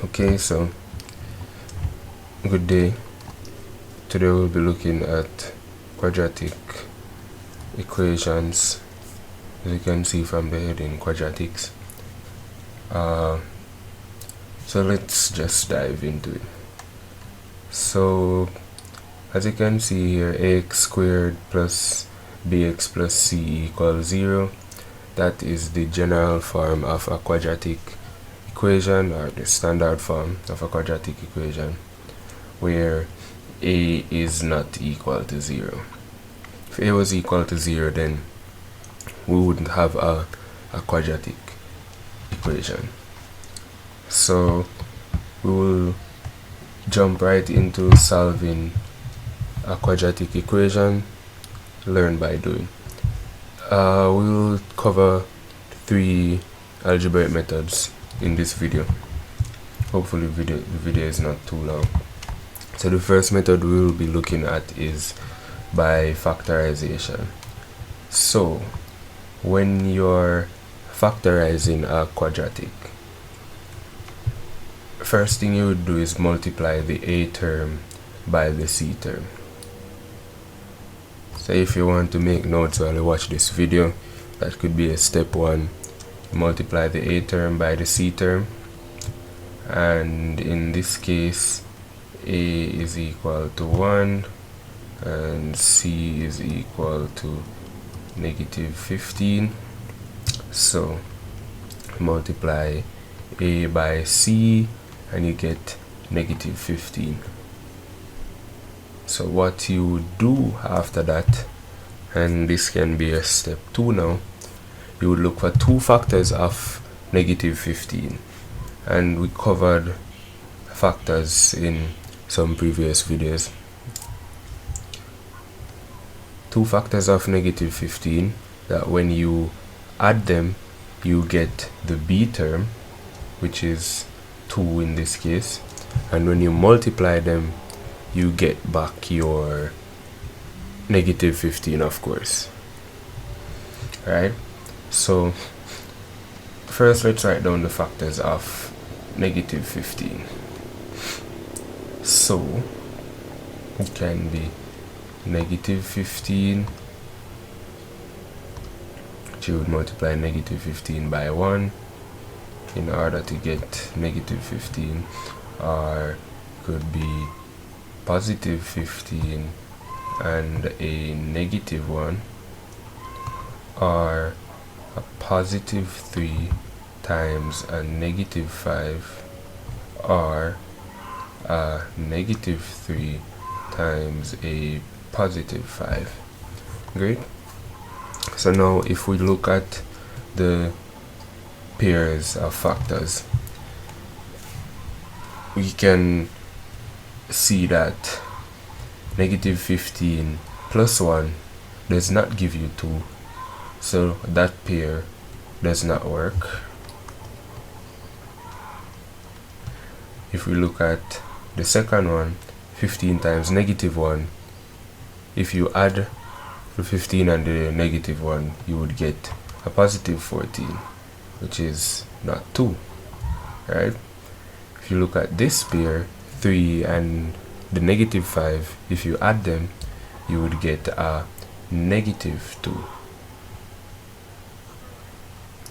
Okay, so good day. Today we'll be looking at quadratic equations, as you can see from the heading, quadratics. So let's just dive into it. So as you can see here, ax squared plus bx plus c equals 0. That is the general form of a quadratic equation, or the standard form of a quadratic equation, where a is not equal to 0. If a was equal to 0, then we wouldn't have a quadratic equation. So we will jump right into solving a quadratic equation, learn by doing. We'll cover 3 algebraic methods in this video. Hopefully the video is not too long. So the first method we will be looking at is by factorization. So when you're factorizing a quadratic, first thing you would do is multiply the a term by the c term. So if you want to make notes while you watch this video, that could be a step 1. Multiply the a term by the c term, and in this case a is equal to 1 and c is equal to negative 15. So multiply a by c and you get negative 15. So what you would do after that, and this can be a step 2 now, you would look for 2 factors of negative 15, and we covered factors in some previous videos. 2 factors of negative 15 that when you add them you get the b term, which is 2 in this case, and when you multiply them you get back your negative 15, of course. Right? So first let's write down the factors of negative 15. So it can be negative 15, which you would multiply negative 15 by 1 in order to get negative 15, or could be positive 15 and a negative 1, or a positive 3 times a negative 5, or a negative 3 times a positive 5. Great. So now if we look at the pairs of factors, we can see that negative 15 plus 1 does not give you 2, so that pair does not work. If we look at the second one, 15 times negative 1, if you add the 15 and the negative 1, you would get a positive 14, which is not 2, right? If you look at this pair, 3 and the negative 5, if you add them you would get a negative 2,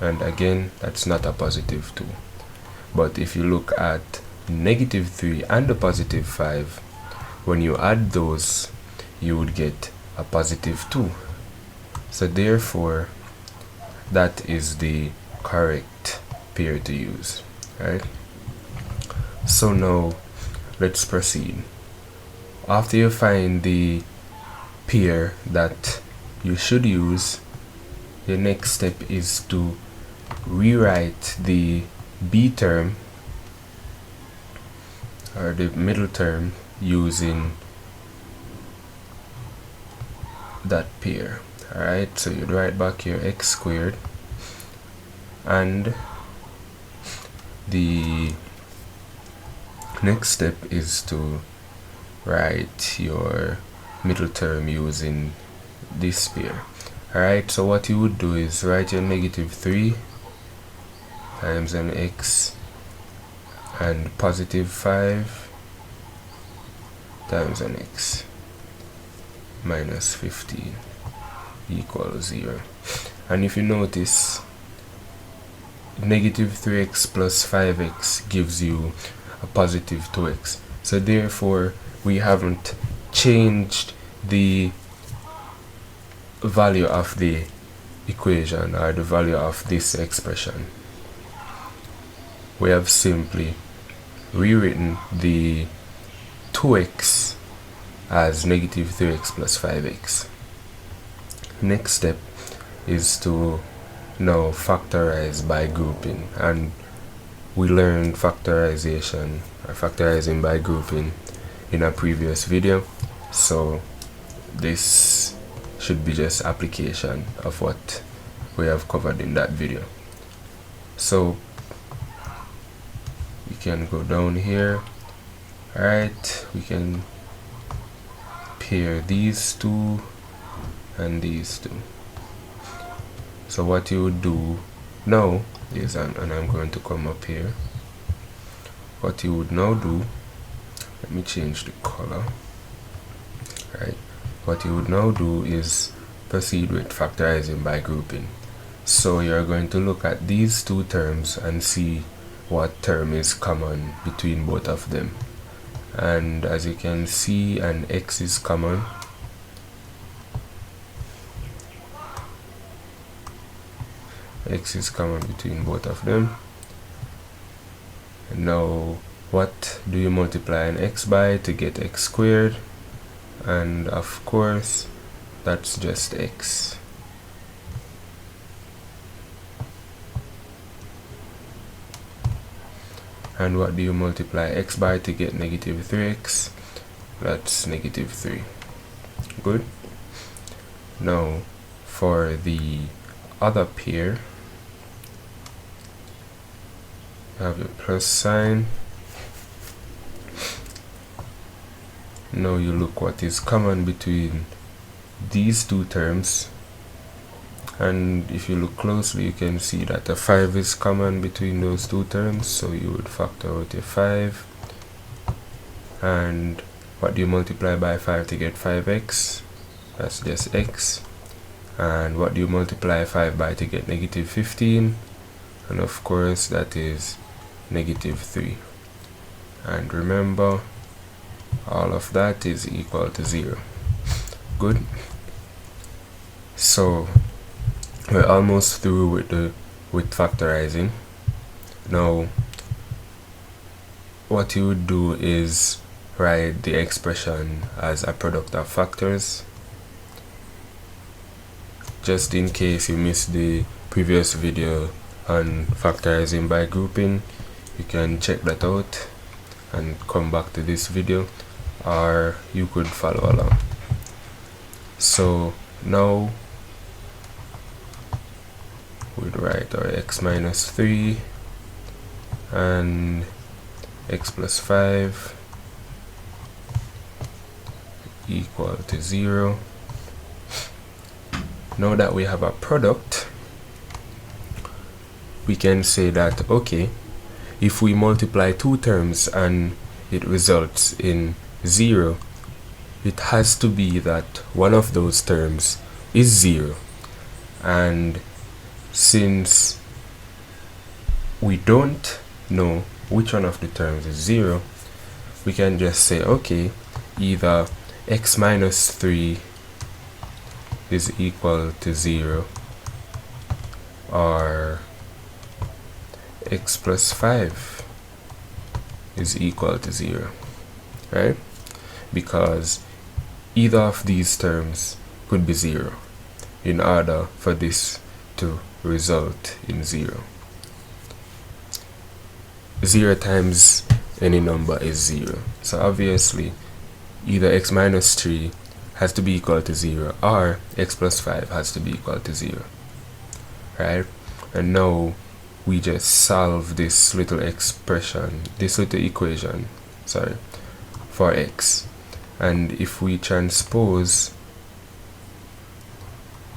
and again that's not a positive 2. But if you look at negative 3 and the positive 5, when you add those you would get a positive 2. So therefore that is the correct pair to use, right? So now let's proceed. After you find the pair that you should use, the next step is to rewrite the b term, or the middle term, using that pair. Alright, so you'd write back your x squared, and the next step is to write your middle term using this pair. Alright, so what you would do is write your negative 3 times an x and positive 5 times an x minus 15 equals 0. And if you notice, negative 3x plus 5x gives you a positive 2x. So therefore, we haven't changed the value of the equation or the value of this expression. We have simply rewritten the 2x as negative 3x plus 5x. Next step is to now factorize by grouping, and we learned factorization or factorizing by grouping in a previous video, so this should be just application of what we have covered in that video. So we can go down here. Alright, we can pair these two and these two. So what you would do now is, and I'm going to come up here, what you would now do, let me change the color. Right, what you would now do is proceed with factorizing by grouping. So you're going to look at these two terms and see what term is common between both of them. And as you can see, an x is common. X is common between both of them. Now, what do you multiply an x by to get x squared? And of course, that's just x. And what do you multiply x by to get negative 3x? That's negative 3. Good. Now, for the other pair, have your plus sign. Now you look what is common between these two terms, and if you look closely you can see that a 5 is common between those two terms, so you would factor out your 5. And what do you multiply by 5 to get 5x? That's just x. And what do you multiply 5 by to get negative 15? And of course that is negative 3. And remember, all of that is equal to 0. Good. So we're almost through with factorizing. Now what you would do is write the expression as a product of factors. Just in case you missed the previous video on factorizing by grouping, you can check that out and come back to this video, or you could follow along. So now we'd write our x minus 3 and x plus 5 equal to 0. Now that we have a product, we can say that, okay, if we multiply two terms and it results in 0, it has to be that one of those terms is 0. And since we don't know which one of the terms is 0, we can just say, okay, either x minus 3 is equal to 0 or x plus 5 is equal to 0, right? Because either of these terms could be 0 in order for this to result in 0. 0 times any number is 0. So obviously either x minus 3 has to be equal to 0 or x plus 5 has to be equal to 0, right? And now we just solve this little expression, this little equation, sorry, for x. And if we transpose,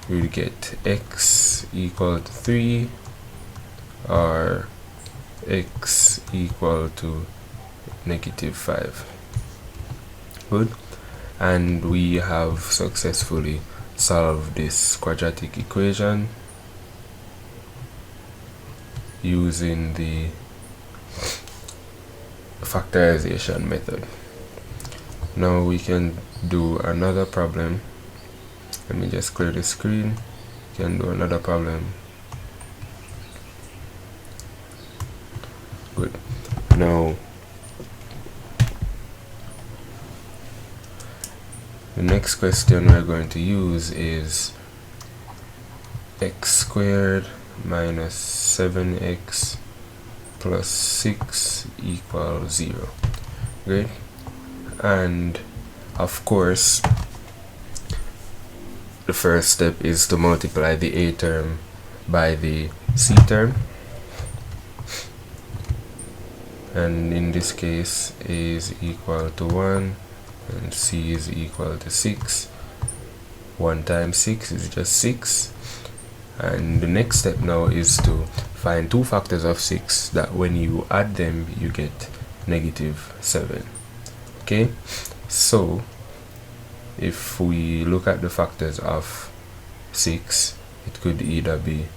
we get x equal to 3 or x equal to -5. Good. And we have successfully solved this quadratic equation using the factorization method. Now we can do another problem. Let me just clear the screen. We can do another problem. Good. Now the next question we're going to use is x squared minus 7x plus 6 equals 0. Great. And of course, the first step is to multiply the a term by the c term, and in this case a is equal to 1 and c is equal to 6. 1 times 6 is just 6. And the next step now is to find two factors of 6 that when you add them you get -7. Okay, so if we look at the factors of 6, it could either be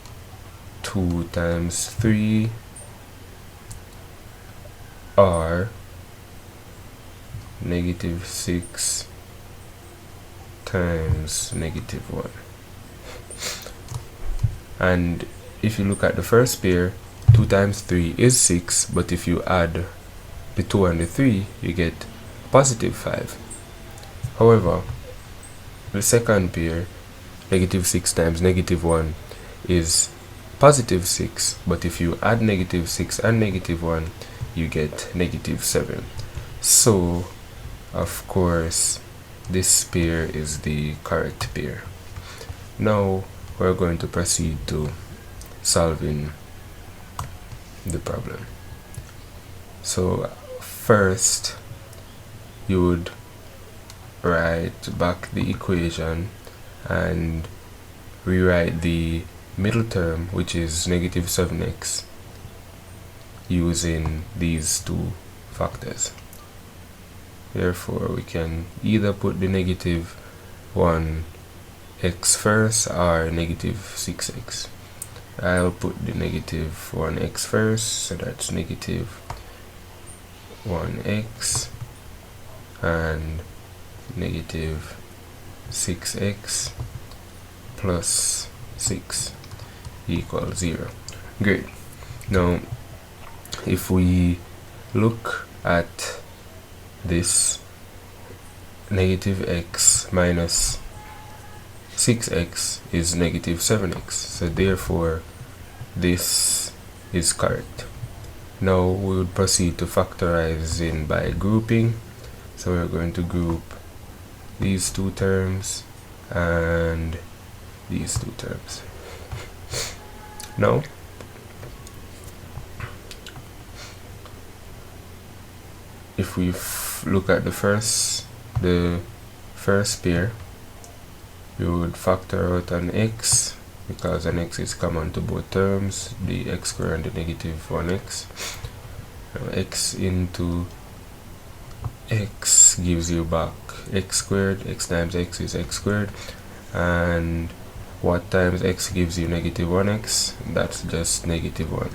2 times 3 or -6 times -1. And if you look at the first pair, 2 times 3 is 6, but if you add the 2 and the 3 you get +5. However, the second pair, -6 times -1, is +6, but if you add -6 and -1 you get -7. So of course this pair is the correct pair. Now we're going to proceed to solving the problem. So first you would write back the equation and rewrite the middle term, which is -7x, using these two factors. Therefore we can either put the -1x first or -6x. I'll put the -1x first, so that's -1x and -6x plus 6 equals 0. Great. Now if we look at this, -x minus 6x is -7x, so therefore this is correct. Now we would proceed to factorizing by grouping. So we're going to group these two terms and these two terms. Now if we look at the first pair, we would factor out an x, because an x is common to both terms, the x squared and the -1x. Now x into x gives you back x squared. X times x is x squared, and what times x gives you -1x? That's just -1.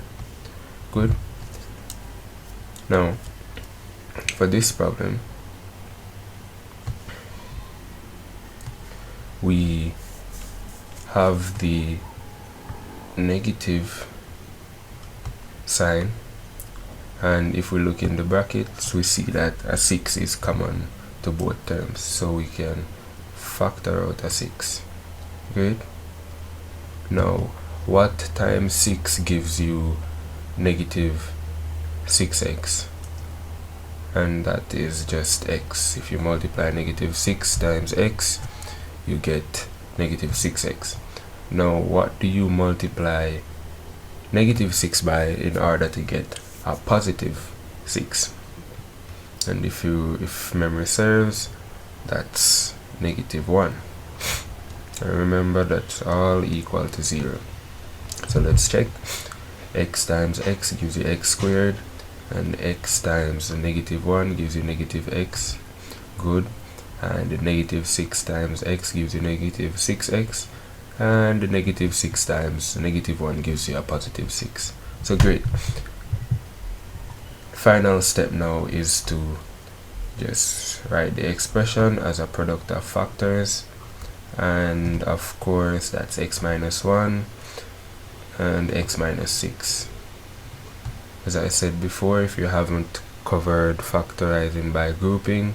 Good. Now for this problem we have the negative sign, and if we look in the brackets we see that a 6 is common to both terms, so we can factor out a 6. Great. Now what times 6 gives you -6x? And that is just x. If you multiply -6 times x you get -6x. Now what do you multiply -6 by in order to get a +6? And if memory serves, that's -1. And remember that's all equal to 0. So let's check. x times x gives you x squared, and x times negative 1 gives you negative x. Good. And negative 6 times x gives you negative 6x, and negative 6 times negative 1 gives you a positive 6. So great. Final step now is to just write the expression as a product of factors, and of course that's x minus 1 and x minus 6. As I said before, if you haven't covered factorizing by grouping,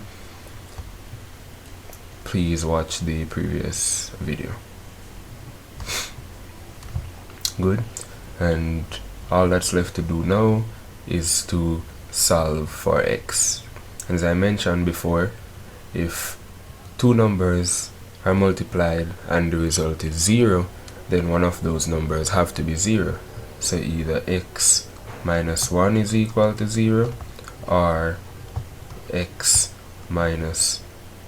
please watch the previous video. Good. And all that's left to do now is to solve for x. As I mentioned before, if two numbers are multiplied and the result is 0, then one of those numbers have to be 0. So either x minus 1 is equal to 0, or x minus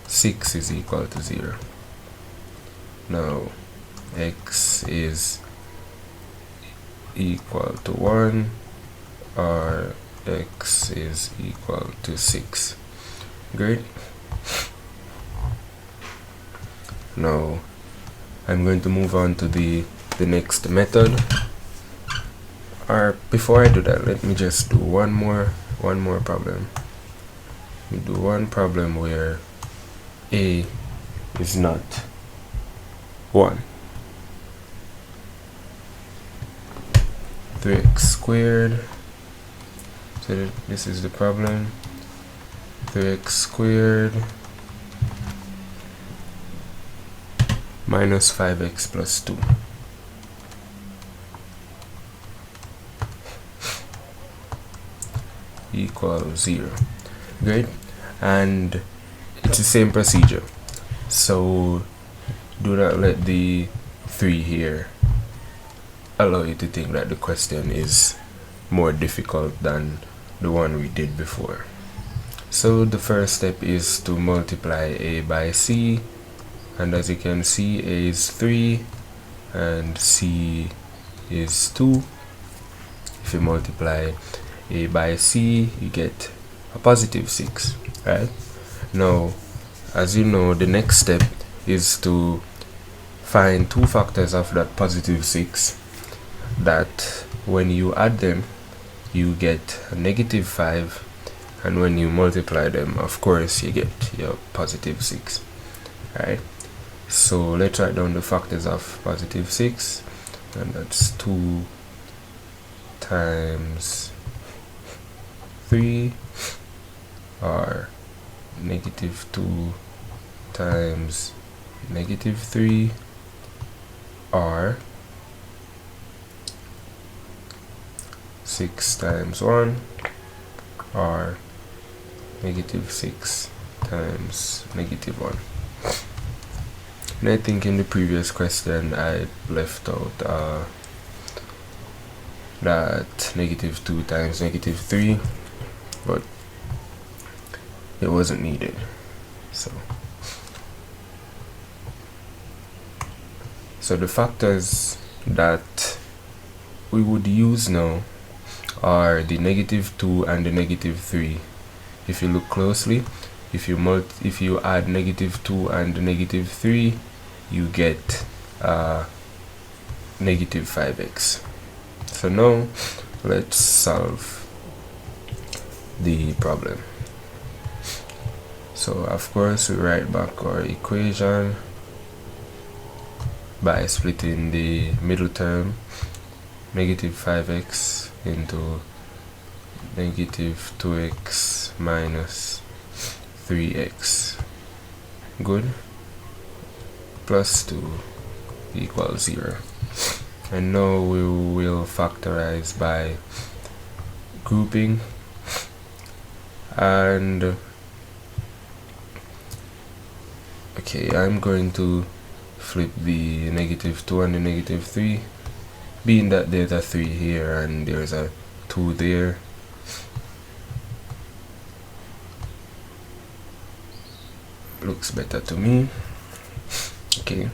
6 is equal to 0. Now x is equal to 1, or x is equal to 6. Great. Now I'm going to move on to the next method. Or before I do that, let me just do one more problem. We do one problem where a is not 1. 3x squared. So this is the problem. 3x squared minus 5x plus 2 equals 0. Great. And it's the same procedure. So do not let the 3 here allow you to think that the question is more difficult than the one we did before. So the first step is to multiply a by c, and as you can see, a is 3 and c is 2. If you multiply a by c, you get a positive 6, right? Now, as you know, the next step is to find two factors of that positive 6 that when you add them you get a negative 5, and when you multiply them, of course, you get your positive 6. Right? So let's write down the factors of positive 6, and that's 2 times 3, or negative 2 times negative 3, or 6 times 1, or negative 6 times negative 1. And I think in the previous question I left out that negative 2 times negative 3, but it wasn't needed. So the factors that we would use now are the negative 2 and the negative 3. If you look closely, if you add negative 2 and negative 3, you get negative 5x. So now let's solve the problem. So of course we write back our equation by splitting the middle term, negative 5x into negative 2x minus 3x. Good. Plus 2 equals 0. And now we will factorize by grouping, and okay, I'm going to flip the negative 2 and the negative 3, being that there's a 3 here and there's a 2 there. Looks better to me. Okay,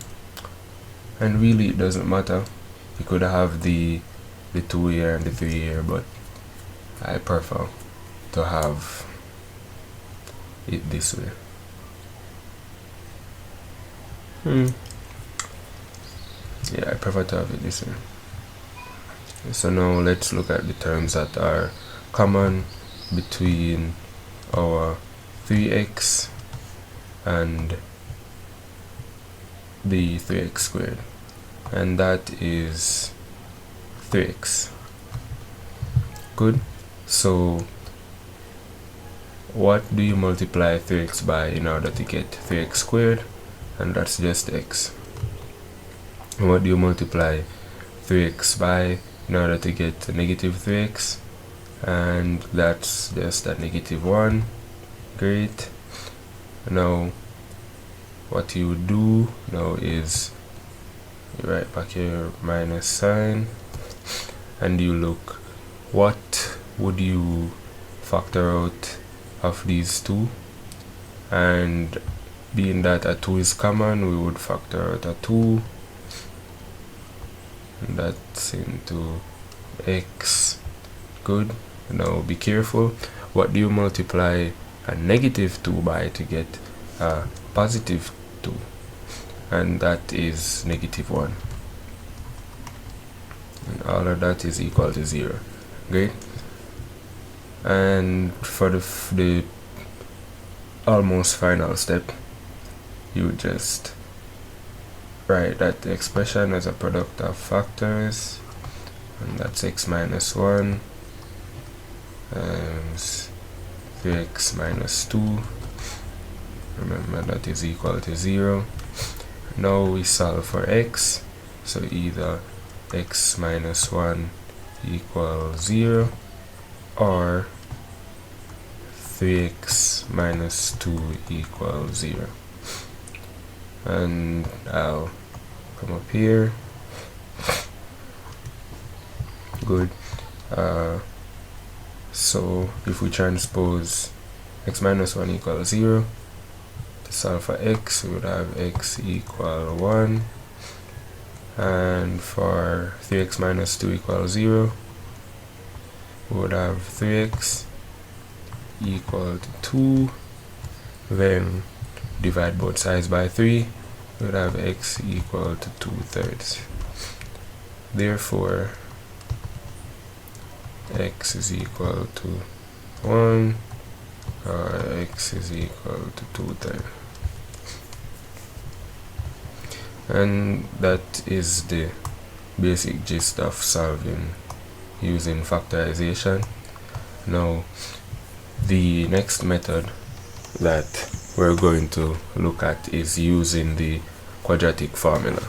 and really it doesn't matter. You could have the the 2 here and the 3 here, but I prefer to have it this way. Yeah, I prefer to have it this way. So now let's look at the terms that are common between our 3x and the 3x squared, and that is 3x. Good. So what do you multiply 3x by in order to get 3x squared? And that's just x. And what do you multiply 3x by in order to get negative 3x? And that's just a negative 1. Great. Now what you do now is you write back your minus sign and you look, what would you factor out of these two? And being that a 2 is common, we would factor out a 2, and that's into x. Good. Now be careful, what do you multiply a negative 2 by to get a positive 2? And that is negative 1, and all of that is equal to 0. Great. And for the almost final step, you just write that expression as a product of factors, and that's x minus 1 times 3x minus 2. Remember that is equal to 0. Now we solve for x, so either x minus 1 equals 0 or 3x minus 2 equals 0. And I'll come up here. Good. So if we transpose x minus 1 equals 0, to solve for x, we would have x equal 1, and for 3x minus 2 equals 0, we would have 3x equal to 2. Then divide both sides by 3, we would have x equal to 2/3. Therefore x is equal to 1, or x is equal to 2/3. And that is the basic gist of solving using factorization. Now the next method that we're going to look at is using the quadratic formula.